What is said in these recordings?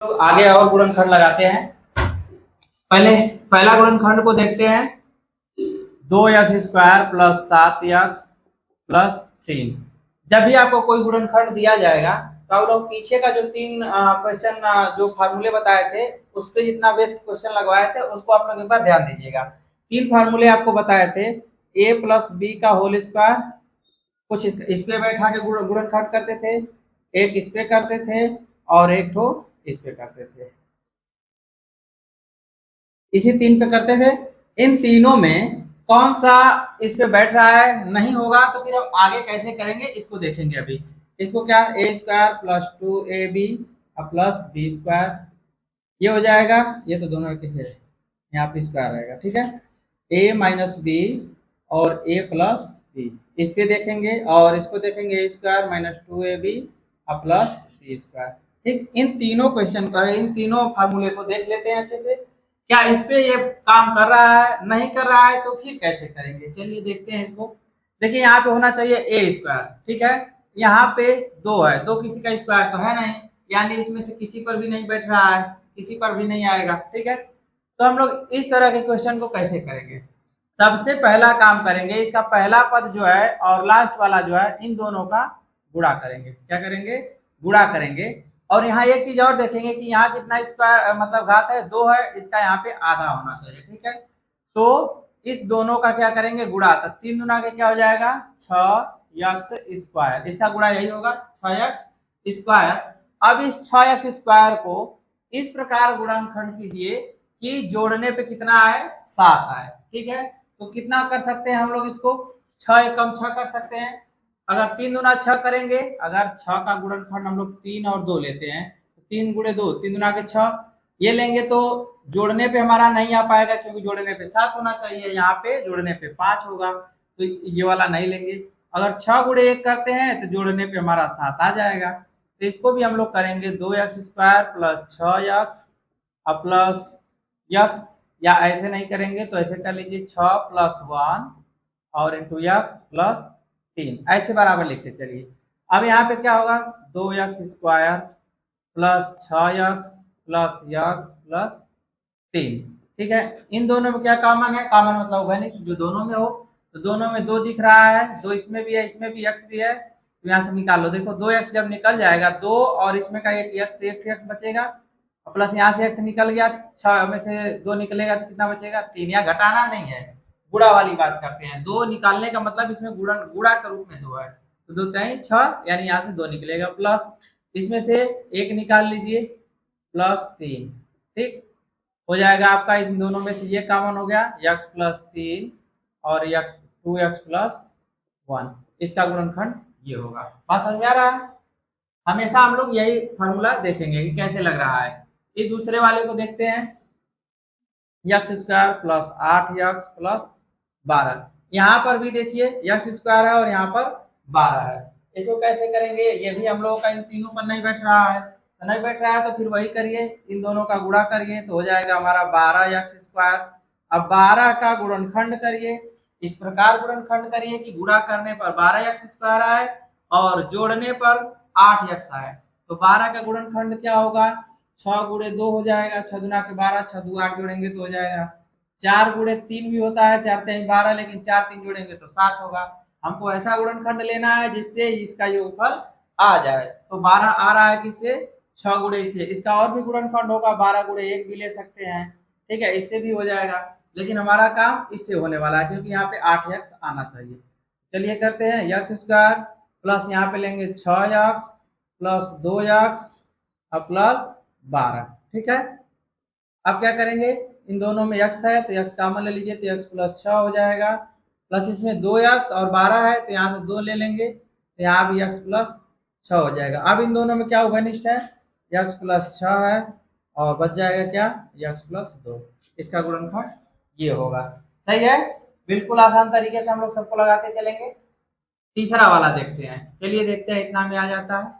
तो आगे और गुणनखंड लगाते हैं। पहले पहला गुणनखंड को देखते हैं। 2x² plus 7x plus 3। जब भी आपको कोई गुणनखंड दिया जाएगा तो आप लोग पीछे का जो तीन क्वेश्चन जो फार्मूले बताए थे उस पर जितना बेस्ट क्वेश्चन लगवाए थे उसको आप लोग एक बार ध्यान दीजिएगा। तीन फार्मूले आपको बताए थे, a प्लस बी का होल स्क्वायर, कुछ इस पे बैठा के गुणनखंड करते थे, एक इस पे करते थे और एक तो इस पे करते थे। इसी तीन पे करते थे। इन तीनों में कौन सा इस पे बैठ रहा है, नहीं होगा तो फिर अब आगे कैसे करेंगे इसको देखेंगे। अभी इसको क्या, a² plus 2ab plus b², ये हो जाएगा। ये तो दोनों के है, यहाँ पे स्क्वायर रहेगा, ठीक है। a माइनस बी और a प्लस बी, इस पे देखेंगे और इसको देखेंगे a² minus 2ab plus b²। ठीक, इन तीनों क्वेश्चन का, इन तीनों फार्मूले को देख लेते हैं अच्छे से। क्या इस पे ये काम कर रहा है, नहीं कर रहा है तो फिर कैसे करेंगे, चलिए देखते हैं इसको। देखिए यहाँ पे होना चाहिए a², ठीक है। यहाँ पे 2 है, 2 किसी का स्क्वायर तो है नहीं, यानी इसमें से किसी पर भी नहीं बैठ रहा है, किसी पर भी नहीं आएगा, ठीक है। तो हम लोग इस तरह के क्वेश्चन को कैसे करेंगे, सबसे पहला काम करेंगे, इसका पहला पद जो है और लास्ट वाला जो है इन दोनों का गुणा करेंगे। क्या करेंगे, गुणा करेंगे। और यहाँ एक चीज और देखेंगे कि यहाँ कितना स्क्वायर मतलब घात है, 2 है, इसका यहाँ पे आधा होना चाहिए, ठीक है। तो इस दोनों का क्या करेंगे, गुणा। तो 3 गुना के क्या हो जाएगा, 6x², इसका गुणा यही होगा 6x²। अब इस 6x² को इस प्रकार गुणनखंड कीजिए कि जोड़ने पे कितना आए, 7 आए, ठीक है। तो कितना कर सकते हैं हम लोग इसको, 6 एकम 6 कर सकते हैं। अगर 3 गुना 6 करेंगे, अगर 6 का गुणनखंड हम लोग 3 और 2 लेते हैं, 3 गुणे 2, 3 गुना के 6, ये लेंगे तो जोड़ने पे हमारा नहीं आ पाएगा क्योंकि जोड़ने पे 7 होना चाहिए, यहाँ पे जोड़ने पे 5 होगा, तो ये वाला नहीं लेंगे। अगर 6 गुणे 1 करते हैं तो जोड़ने पे हमारा 7 आ जाएगा। तो इसको भी हम लोग करेंगे, 2x² plus 6x plus x, या ऐसे नहीं करेंगे तो ऐसे कर लीजिए 6 प्लस 1 और इंटू x प्लस 3, ऐसे बराबर लिखते चलिए। अब यहाँ पे क्या होगा, 2x² plus 6x plus x plus 3, ठीक है। इन दोनों में क्या कॉमन है, कॉमन मतलब घनिष्ठ जो दोनों में हो, तो दोनों में 2 दिख रहा है, 2 इसमें भी है, इसमें भी x भी है, तो यहाँ से निकाल लो। देखो 2x जब निकल जाएगा, 2 और इसमें का एक x, तो एक x बचेगा, प्लस यहाँ से x निकल गया, 6 में से 2 निकलेगा तो कितना बचेगा, 3। यहाँ घटाना नहीं है, गुणा वाली बात करते हैं। 2 निकालने का मतलब इसमें गुणा के रूप में 2 है, तो 2 3 6, यानी यहाँ से 2 निकलेगा, प्लस इसमें से 1 निकाल लीजिए, प्लस 3, ठीक हो जाएगा आपका। इन दोनों में से ये कॉमन हो गया, x प्लस 3 और 2x प्लस 1, इसका गुणनखंड ये होगा। बात समझ में आ रहा है। हमेशा हम लोग यही फॉर्मूला देखेंगे कि कैसे लग रहा है। इस दूसरे वाले को देखते हैं, x² प्लस 8x प्लस 12। यहाँ पर भी देखिए x² है और यहाँ पर 12 है, इसको कैसे करेंगे, ये भी हम लोगों का इन तीनों पर नहीं बैठ रहा है, तो नहीं बैठ रहा है तो फिर वही करिए, इन दोनों का गुणा करिए तो हो जाएगा हमारा 12x²। अब 12 का गुणनखंड करिए, इस प्रकार गुणनखंड करिए कि गुणा करने पर 12x² आए और जोड़ने पर 8x आए। तो 12 का गुणनखंड क्या होगा, 6 गुणे 2 हो जाएगा, 6 दुना के 12, 6 दू 8 जोड़ेंगे तो हो जाएगा। 4 गुणे 3 भी होता है, 4 3 12, लेकिन 4 3 जोड़ेंगे तो 7 होगा। हमको ऐसा गुणनखंड लेना है जिससे इसका योगफल आ जाए। तो 12 आ रहा है किससे, 6 गुणे से। इसका और भी गुणनखंड होगा, 12 गुणे 1 भी ले सकते हैं, ठीक है, इससे भी हो जाएगा। लेकिन हमारा काम इससे होने वाला है क्योंकि यहाँ पे 8x आना चाहिए। चलिए करते हैं, x² प्लस यहाँ पे लेंगे 6x प्लस 2x प्लस 12, ठीक है। अब क्या करेंगे, इन दोनों में x है तो x कॉमन ले लीजिए, तो x प्लस 6 हो जाएगा, प्लस इसमें 2x और 12 है तो यहाँ से 2 ले लेंगे, तो यहाँ भी x प्लस 6 हो जाएगा। अब इन दोनों में क्या घनिष्ठ है, x प्लस 6 है और बच जाएगा क्या, x प्लस 2, इसका गुणनखंड ये होगा। सही है, बिल्कुल आसान तरीके से हम लोग सबको लगाते चलेंगे। तीसरा वाला देखते हैं, चलिए देखते हैं, इतना में आ जाता है।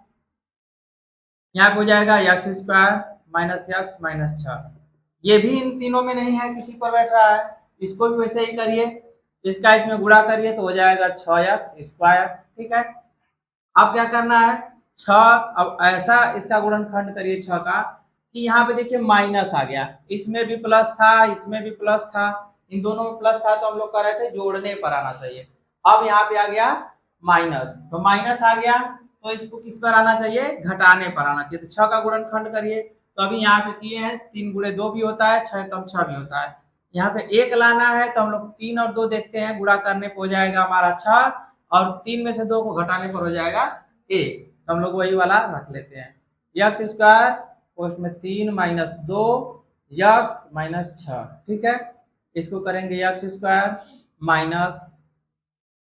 यहाँ पे हो जाएगा x² माइनस x माइनस 6, ये भी इन तीनों में नहीं है, किसी पर बैठ रहा है, इसको भी वैसे ही करिए, इसका इसमें गुणा करिए तो हो जाएगा 6x², ठीक है। अब क्या करना है, 6, अब ऐसा इसका गुणनखंड करिए 6 का कि यहाँ पे देखिए माइनस आ गया, इसमें भी प्लस था, इसमें भी प्लस था, इन दोनों में प्लस था, तो हम लोग कह रहे थे जोड़ने पर आना चाहिए। अब यहाँ पे आ गया माइनस, तो माइनस आ गया तो इसको किस पर आना चाहिए, घटाने पर आना चाहिए। तो 6 का गुणनखंड करिए, तो अभी यहाँ पे किए हैं 3 गुणे 2 भी होता है, 6 कम 6 भी होता है। यहाँ पे 1 लाना है तो हम लोग 3 और 2 देखते हैं, गुणा करने पर हो जाएगा हमारा 6 और 3 में से 2 को घटाने पर हो जाएगा 1, तो हम लोग वही वाला रख लेते हैं। यक्स स्क्वायर पोस्ट में 3 माइनस 2 यक्स माइनस 6, ठीक है। इसको करेंगे यक्स स्क्वायर माइनस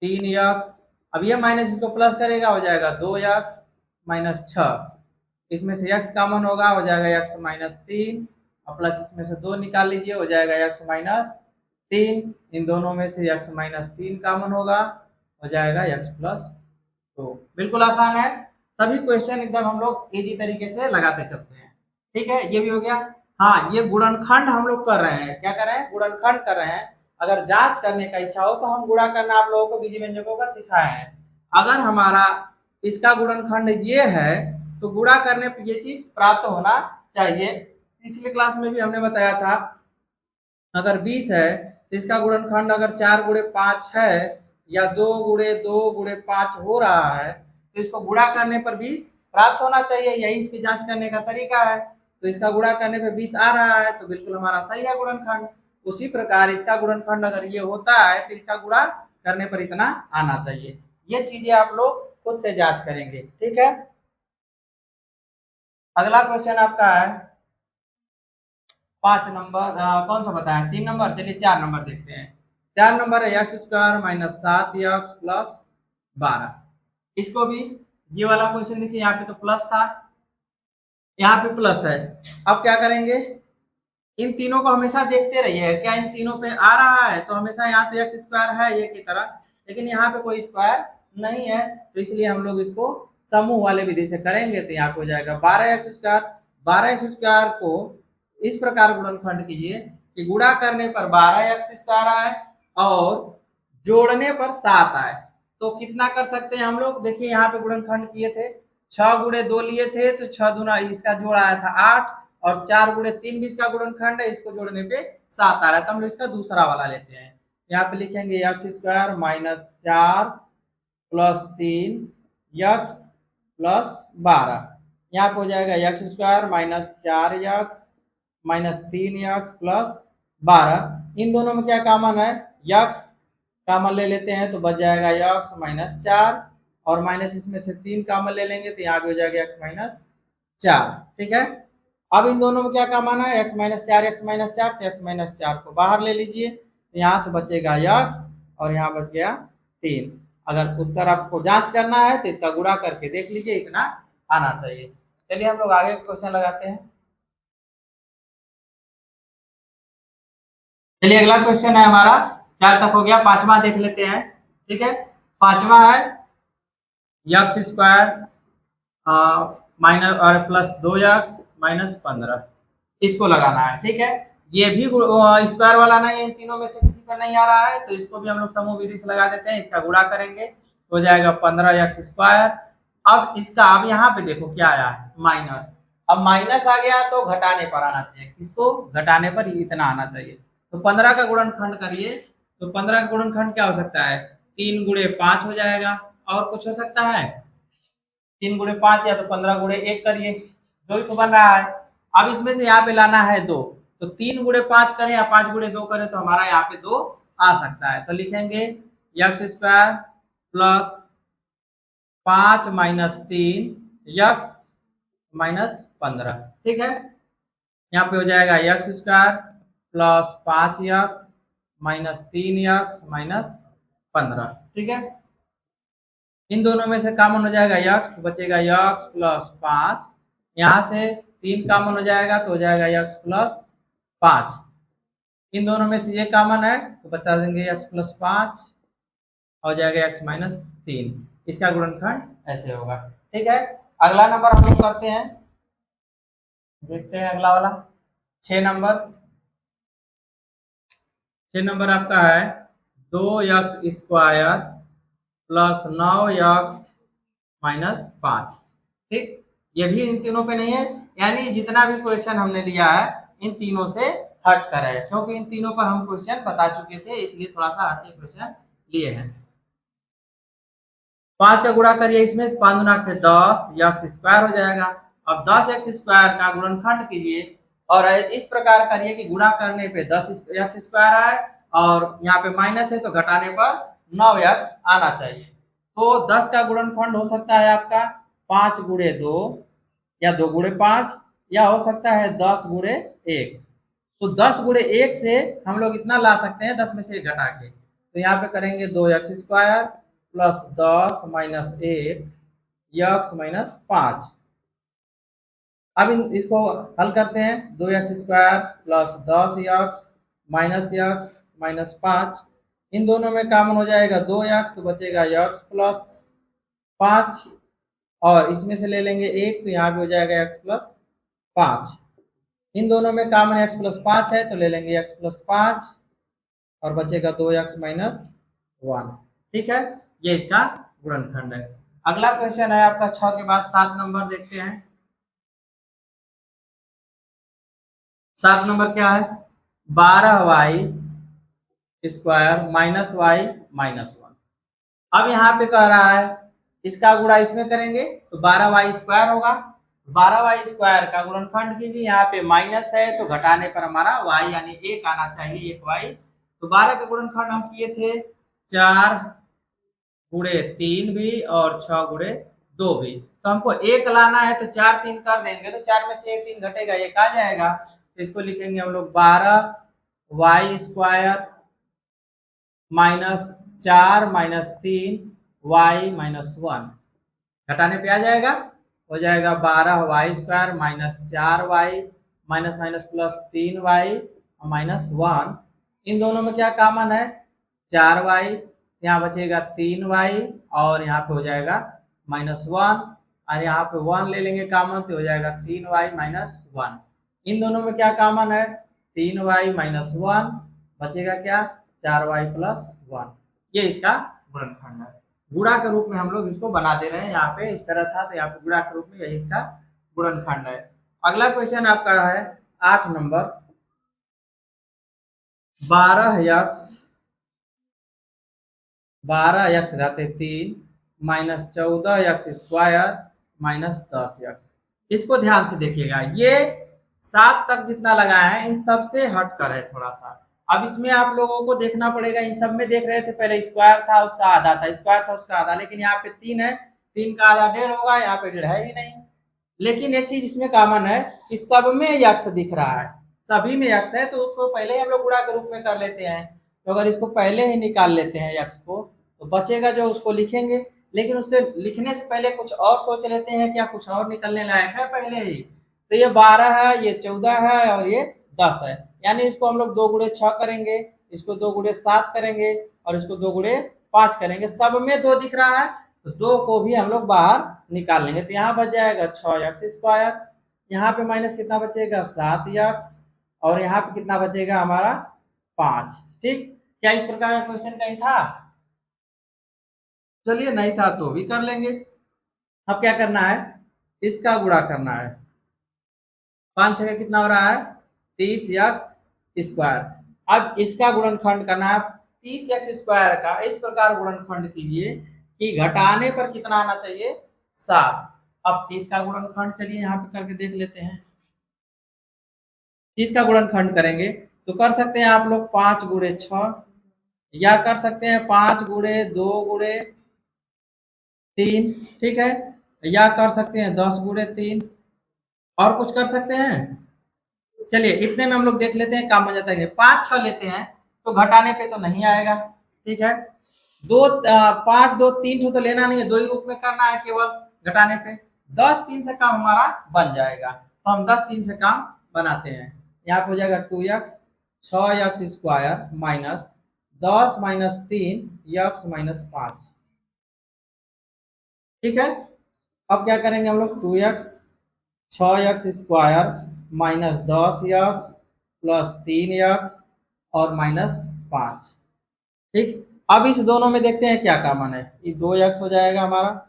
3 यक्स, अब ये माइनस इसको प्लस करेगा, हो जाएगा 2 यक्स माइनस 6, इसमें से यक्स कॉमन होगा, हो जाएगा यक्स माइनस 3 और प्लस इसमें से 2 निकाल लीजिए, हो जाएगा यक्स माइनस 3, इन दोनों में से यक्स माइनस 3 कॉमन होगा, हो जाएगा यक्स प्लस 2। बिल्कुल आसान है, सभी क्वेश्चन एकदम हम लोग इजी तरीके से लगाते चलते हैं, ठीक है। ये भी हो गया। हाँ, ये गुणनखंड हम लोग कर रहे हैं, क्या कर रहे हैं, गुणनखंड कर रहे हैं। अगर जांच करने का इच्छा हो तो हम गुणा करना आप लोगों को बीजी व्यंजकों का सिखाए हैं। अगर हमारा इसका गुणनखंड ये है तो गुणा करने पर ये चीज प्राप्त होना चाहिए। पिछले क्लास में भी हमने बताया था, अगर 20 है तो इसका गुणनखंड अगर 4 गुणे 5 है या 2 गुणे 2 गुणे 5 हो रहा है तो इसको गुणा करने पर 20 प्राप्त होना चाहिए, यही इसकी जांच करने का तरीका है। तो इसका गुणा करने पर 20 आ रहा है तो बिल्कुल हमारा सही है गुणनखंड। उसी प्रकार इसका गुणनखंड अगर ये होता है तो इसका गुणा करने पर इतना आना चाहिए। ये चीजें आप लोग खुद से जांच करेंगे, ठीक है। अगला क्वेश्चन आपका है 5 नंबर, कौन सा बताया, 3 नंबर, चलिए 4 नंबर देखते हैं। 4 नंबर है x square minus 7 x plus 12। इसको भी ये वाला क्वेश्चन देखिए, यहाँ पे तो प्लस था, यहाँ पे प्लस है। अब क्या करेंगे, इन तीनों को हमेशा देखते रहिए, क्या इन तीनों पे आ रहा है, तो हमेशा यहाँ तो एक्स स्क्वायर है ये की तरह, लेकिन यहाँ पे कोई स्क्वायर नहीं है, तो इसलिए हम लोग इसको समूह वाले विधि से करेंगे। तो यहाँ पे हो जाएगा 12 एक्स स्क्वायर। 12 एक्स स्क्वायर को इस प्रकार गुणनखंड कीजिए कि गुणा करने पर 12 एक्स स्क्वायर आए और जोड़ने पर 7 आए। तो कितना कर सकते हैं हम लोग, देखिए यहाँ पे गुणनखंड किए थे, 6 गुणे 2 लिए थे तो 6 दूना इसका जोड़ आया था 8 और 4 गुणे 3 भी इसका गुणनखंड है, इसको जोड़ने पे 7 आ रहा है, तो हम लोग इसका दूसरा वाला लेते हैं। यहाँ पे लिखेंगे x square minus 4 plus 3 x plus 12। यहाँ पे हो जाएगा x square minus 4 x minus 3 x plus 12। इन दोनों में क्या कॉमन है, यक्स कॉमन ले लेते हैं तो बच जाएगा यक्स माइनस 4 और माइनस इसमें से 3 कॉमन ले लेंगे तो यहाँ पे हो जाएगा एक्स माइनस 4, ठीक है। अब इन दोनों में क्या कॉमन है, एक्स माइनस 4 एक्स माइनस 4, तो एक्स माइनस 4 को बाहर ले लीजिए, तो यहाँ से बचेगा यक्स और यहाँ बच गया 3। अगर उत्तर आपको जांच करना है तो इसका गुणा करके देख लीजिए, इतना आना चाहिए। चलिए हम लोग आगे क्वेश्चन लगाते हैं। चलिए अगला क्वेश्चन है हमारा, 4 तक हो गया, 5वां देख लेते हैं, ठीक है। 5वां है यक्स स्क्वायर माइनस और प्लस 2 यक्स माइनस 15, इसको लगाना है, ठीक है। ये भी स्क्वायर वाला नहीं है, इन तीनों में से किसी पर नहीं आ रहा है, तो इसको भी हम लोग समूह विधि से लगा देते हैं, इसका गुणा करेंगे तो हो जाएगा 15 एक्स स्क्वायर। अब इसका, अब यहाँ पे देखो क्या आया है, माइनस। अब माइनस आ गया तो घटाने पर आना चाहिए, किसको, घटाने पर इतना आना चाहिए। तो 15 का गुणनखंड करिए, तो 15 का गुणनखंड क्या हो सकता है, 3 गुणे 5 हो जाएगा, और कुछ हो सकता है, 3 गुणे 5 या तो 15 गुणे 1 करिए, 2 ही तो बन रहा है। अब इसमें से यहाँ पे लाना है 2, तो 3 गुणे 5 करें या 5 गुणे 2 करें तो हमारा यहाँ पे 2 आ सकता है। तो लिखेंगे x square plus 5 minus 3 x minus 15, ठीक है। यहाँ पे हो जाएगा x square plus 5 x minus 3 x minus 15, ठीक है। इन दोनों में से कॉमन हो जाएगा यक्स, तो बचेगा यक्स प्लस 5, यहाँ से 3 कॉमन हो जाएगा तो हो जाएगा यक्स प्लस 5। इन दोनों में से ये कॉमन है तो बता देंगे एक्स प्लस 5, हो जाएगा एक्स माइनस 3। इसका गुणनखंड ऐसे होगा, ठीक है। अगला नंबर हम लोग करते हैं, देखते हैं अगला वाला 6 नंबर। 6 नंबर आपका है 2 x square plus 9 x minus 5, ठीक। ये भी इन तीनों पे नहीं है, यानी जितना भी क्वेश्चन हमने लिया है इन तीनों से हट कर है, क्योंकि इन तीनों पर हम क्वेश्चन बता चुके थे, इसलिए थोड़ा सा हट के क्वेश्चन लिए हैं। 5 का गुणा करिए इसमें, 5 गुना के 10 एक्स स्क्वायर हो जाएगा। अब 10 एक्स स्क्वायर का गुणनखंड कीजिए और इस प्रकार करिए कि गुणा करने पे 10 एक्स स्क्वायर आए और यहाँ पे माइनस है तो घटाने पर 9 एक्स आना चाहिए। तो 10 का गुणनखंड हो सकता है आपका 5 गुणे 2 या 2 गुणे 5, या हो सकता है 10 गुणे 1। तो 10 गुणे 1 से हम लोग इतना ला सकते हैं 10 में से 1 घटा के, तो यहाँ पे करेंगे 2 x square plus 10 minus 1 x minus 5। अब इसको हल करते हैं, 2 x square plus 10 x minus 5, इन दोनों में कॉमन हो जाएगा 2 एक्स, तो बचेगा एक्स प्लस 5, और इसमें से ले लेंगे 1 तो यहाँ पे हो जाएगा एक्स प्लस 5। इन दोनों में कॉमन एक्स प्लस 5 है तो ले लेंगे एक्स प्लस 5 और बचेगा 2 एक्स माइनस 1। ठीक है, ये इसका गुणनखंड है। अगला क्वेश्चन है आपका 6 के बाद 7 नंबर देखते हैं। 7 नंबर क्या है, 12y square minus Y minus 1। अब यहाँ पे कह रहा है इसका गुणा इसमें करेंगे तो 12y स्क्वायर होगा, 12y स्क्वायर का गुणनखंड कीजिए, यहाँ पे माइनस है तो घटाने पर हमारा y यानी 1 आना चाहिए, 1y। तो 12 का गुणनखंड हम किए थे 4 गुणे 3 भी और 6 गुणे 2 भी, तो हमको 1 लाना है तो 4 3 कर देंगे तो 4 में से 1 3 घटेगा, 1 आ जाएगा। तो इसको लिखेंगे हम लोग 12y square minus 4 minus 3y minus 1, घटाने पे आ जाएगा, हो जाएगा 12y square minus 4y minus minus plus 3y minus 1। इन दोनों में क्या कॉमन है, 4y, यहाँ बचेगा 3y और यहाँ पे हो जाएगा माइनस 1, और यहाँ पे 1 ले लेंगे कॉमन तो हो जाएगा 3y माइनस 1। इन दोनों में क्या कॉमन है, 3y माइनस 1, बचेगा क्या 4y प्लस 1। ये इसका गुणनखंड है। गुणा के रूप में हम लोग इसको बना दे रहे हैं, यहाँ पे इस तरह था तो यहाँ पे गुणा के रूप में यही इसका गुणनखंड है। अगला क्वेश्चन आपका है 8 number, 12x घाते 3 minus 14x square minus 10x। इसको ध्यान से देखिएगा, ये 7 तक जितना लगाया है इन सब से हट कर है थोड़ा सा। अब इसमें आप लोगों को देखना पड़ेगा, इन सब में देख रहे थे पहले स्क्वायर था उसका आधा था, स्क्वायर था उसका आधा, लेकिन यहाँ पे 3 है, 3 का आधा 1.5 होगा, यहाँ पे 1.5 है ही नहीं। लेकिन एक चीज इसमें कॉमन है कि सब में यक्स दिख रहा है, सभी में यक्स है, तो उसको पहले ही हम लोग गुणा के रूप में कर लेते हैं। तो अगर इसको पहले ही निकाल लेते हैं यक्स को तो बचेगा जो उसको लिखेंगे, लेकिन उससे लिखने से पहले कुछ और सोच लेते हैं, क्या कुछ और निकलने लायक है पहले ही। तो ये 12 है, ये 14 है और ये 10 है, यानी इसको हम लोग 2 गुणे 6 करेंगे, इसको 2 गुणे 7 करेंगे और इसको 2 गुणे 5 करेंगे। सब में 2 दिख रहा है तो 2 को भी हम लोग बाहर निकाल लेंगे, तो यहाँ बच जाएगा 6x स्क्वायर, यहाँ पे माइनस कितना बचेगा 7x, और यहाँ पे कितना बचेगा हमारा 5। ठीक, क्या इस प्रकार का क्वेश्चन कहीं था? चलिए नहीं था तो भी कर लेंगे। अब क्या करना है, इसका गुणा करना है, 5 छः कितना हो रहा है 30x स्क्वायर। अब इसका गुणनखंड करना है, 30x स्क्वायर का इस प्रकार गुणनखंड कीजिए कि घटाने पर कितना आना चाहिए 7। अब 30 का गुणनखंड चलिए यहाँ पे करके देख लेते हैं। 30 का गुणनखंड करेंगे तो कर सकते हैं आप लोग 5 गुणे 6, या कर सकते हैं 5 गुणे 2 गुणे 3, ठीक है, या कर सकते हैं 10 गुणे 3, और कुछ कर सकते हैं। चलिए इतने में हम लोग देख लेते हैं, काम हो जाता है। 5 6 लेते हैं तो घटाने पे तो नहीं आएगा, ठीक है। 5 2 3 तो लेना नहीं है, 2 ही रूप में करना है केवल घटाने पे। 10 3 से काम हमारा बन जाएगा, तो हम 10 3 से काम बनाते हैं। यहाँ पे हो जाएगा 2x 6x square minus 10 minus 3x minus 5, ठीक है। अब क्या करेंगे हम लोग, 2x 6x square minus 10x plus 3x और माइनस 5, ठीक। अब इस दोनों में देखते हैं क्या कॉमन है, ये 2x हो जाएगा हमारा,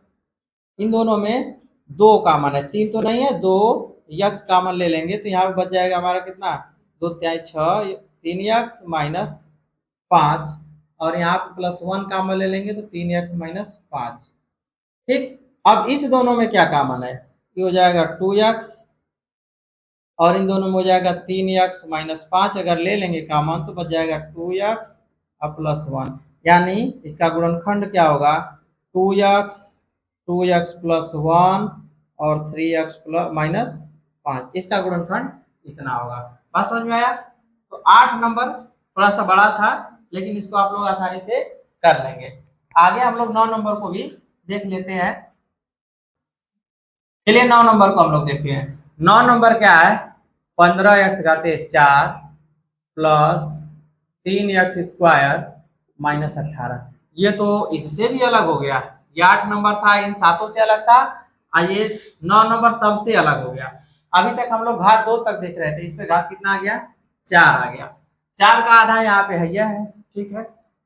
इन दोनों में 2 कॉमन है, 3 तो नहीं है, 2 यक्स कॉमन ले लेंगे तो यहाँ पे बच जाएगा हमारा कितना, 2 तिहाई 6, 3 यक्स माइनस 5, और यहाँ पे +1 कॉमन ले लेंगे तो 3 यक्स माइनस 5। ठीक, अब इस दोनों में क्या कॉमन है, ये हो जाएगा 2 यक्स, और इन दोनों में हो जाएगा 3 यक्स माइनस 5। अगर ले लेंगे कॉमन तो बच जाएगा 2 यक्स और +1, यानी इसका गुणनखंड क्या होगा, 2 यक्स, 2 यक्स प्लस 1 और 3 यक्स प्लस माइनस 5, इसका गुणनखंड इतना होगा। बात समझ में आया? तो 8 नंबर थोड़ा सा बड़ा था, लेकिन इसको आप लोग आसानी से कर लेंगे। आगे हम लोग 9 नंबर को भी देख लेते हैं। चलिए 9 नंबर को हम लोग देखते हैं। 9 नंबर क्या है, 15x⁴ प्लस 3x² माइनस 18। ये तो इससे भी अलग हो गया, ये 8 नंबर था, इन सातों से अलग था, और ये 9 नंबर सबसे अलग हो गया। अभी तक हम लोग घात 2 तक देख रहे थे, इसमें घात कितना आ गया, 4 आ गया। 4 का आधा यहाँ पे है, ठीक है।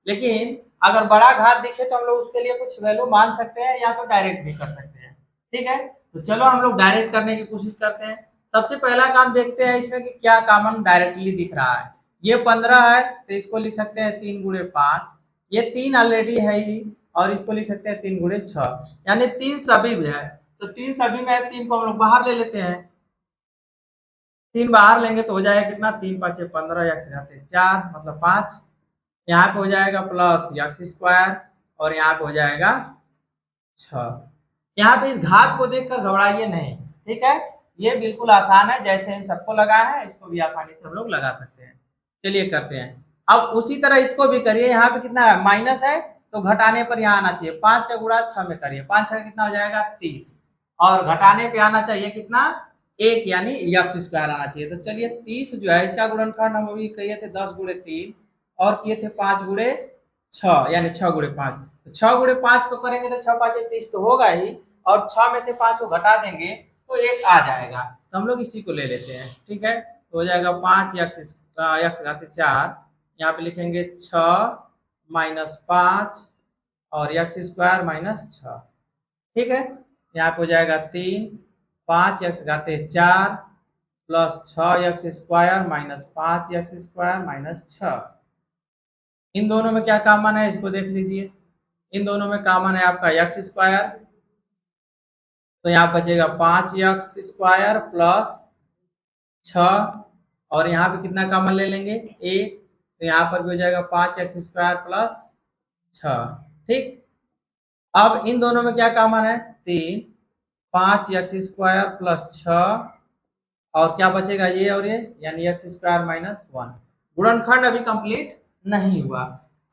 लेकिन अगर बड़ा घात दिखे तो हम लोग उसके लिए कुछ वैल्यू मान सकते हैं, या तो डायरेक्ट भी कर सकते हैं, ठीक है। तो चलो हम लोग डायरेक्ट करने की कोशिश करते हैं। सबसे पहला काम देखते हैं इसमें कि क्या कॉमन डायरेक्टली दिख रहा है। ये 15 है तो इसको लिख सकते हैं 3 गुणे 5, ये 3 ऑलरेडी है ही, और इसको लिख सकते हैं 3 गुणे 6, यानी 3 सभी में है। तो 3 सभी में है, 3 को हम लोग बाहर ले लेते हैं। 3 बाहर लेंगे तो हो जाएगा कितना, 3 5 15 x⁴ मतलब 5, यहाँ पे हो जाएगा प्लस x², और यहाँ पे हो जाएगा 6। यहाँ पे इस घात को देखकर घबराइए नहीं, ठीक है, ये बिल्कुल आसान है, जैसे इन सबको लगाया है इसको भी आसानी से हम लोग लगा सकते हैं। चलिए करते हैं। अब उसी तरह इसको भी करिए, यहाँ पे कितना है, माइनस है तो घटाने पर यहाँ आना चाहिए, 5 का गुणा 6 में करिए, 5 6 कितना हो जाएगा 30, और घटाने पे आना चाहिए कितना, 1, यानी x² आना चाहिए। तो चलिए 30 जो है इसका गुणनखंड हम अभी किए थे 10 गुणे 3, और किए थे 5 गुणे 6, यानी 6 गुणे 5। तो 6 गुणे 5 को करेंगे तो 6 5 30 तो होगा ही, और 6 में से 5 को घटा देंगे तो 1 आ जाएगा। तो हम लोग इसी को ले लेते हैं, ठीक है। तो हो जाएगा 5x⁴, यहाँ पे लिखेंगे 6 माइनस 5 और x² माइनस 6, ठीक है। यहाँ पे हो जाएगा 3 5x⁴ plus 6x² minus 5x² minus 6। इन दोनों में क्या कॉमन है इसको देख लीजिए, इन दोनों में कॉमन है आपका x², तो यहाँ बचेगा 5x² प्लस 6, और यहाँ पे कितना कॉमन ले लेंगे 1, तो यहाँ पर भी हो जाएगा 5x² प्लस 6, ठीक। अब इन दोनों में क्या कॉमन है 3, 5x² प्लस 6, और क्या बचेगा ये और ये, यानी x² माइनस 1। गुणनखंड अभी कंप्लीट नहीं हुआ।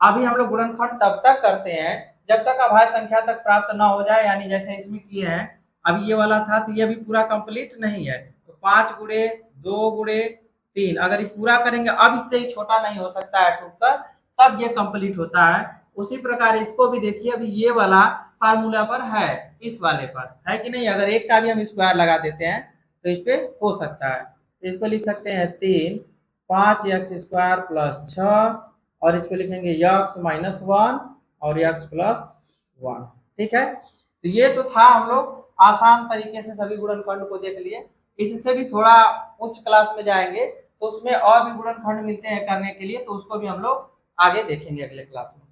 अभी हम लोग गुणनखंड तब तक करते हैं जब तक अभाज्य संख्या तक प्राप्त ना हो जाए, यानी जैसे इसमें किए हैं, अभी ये वाला था तो ये भी पूरा कंप्लीट नहीं है। तो 5 गुणे 2 गुणे 3 अगर ये पूरा करेंगे, अब इससे ही छोटा नहीं हो सकता है टूटकर, तब ये कंप्लीट होता है। उसी प्रकार इसको भी देखिए, अभी ये वाला फार्मूला पर है, इस वाले पर है कि नहीं, अगर एक का भी हम स्क्वायर लगा देते हैं तो इस पे हो सकता है। इसको लिख सकते हैं 3 5x² प्लस 6, और इसको लिखेंगे x माइनस 1 और x प्लस 1, ठीक है। तो ये तो था, हम लोग आसान तरीके से सभी गुणनखंड को देख लिए। इससे भी थोड़ा उच्च क्लास में जाएंगे तो उसमें और भी गुणनखंड मिलते हैं करने के लिए, तो उसको भी हम लोग आगे देखेंगे अगले क्लास में।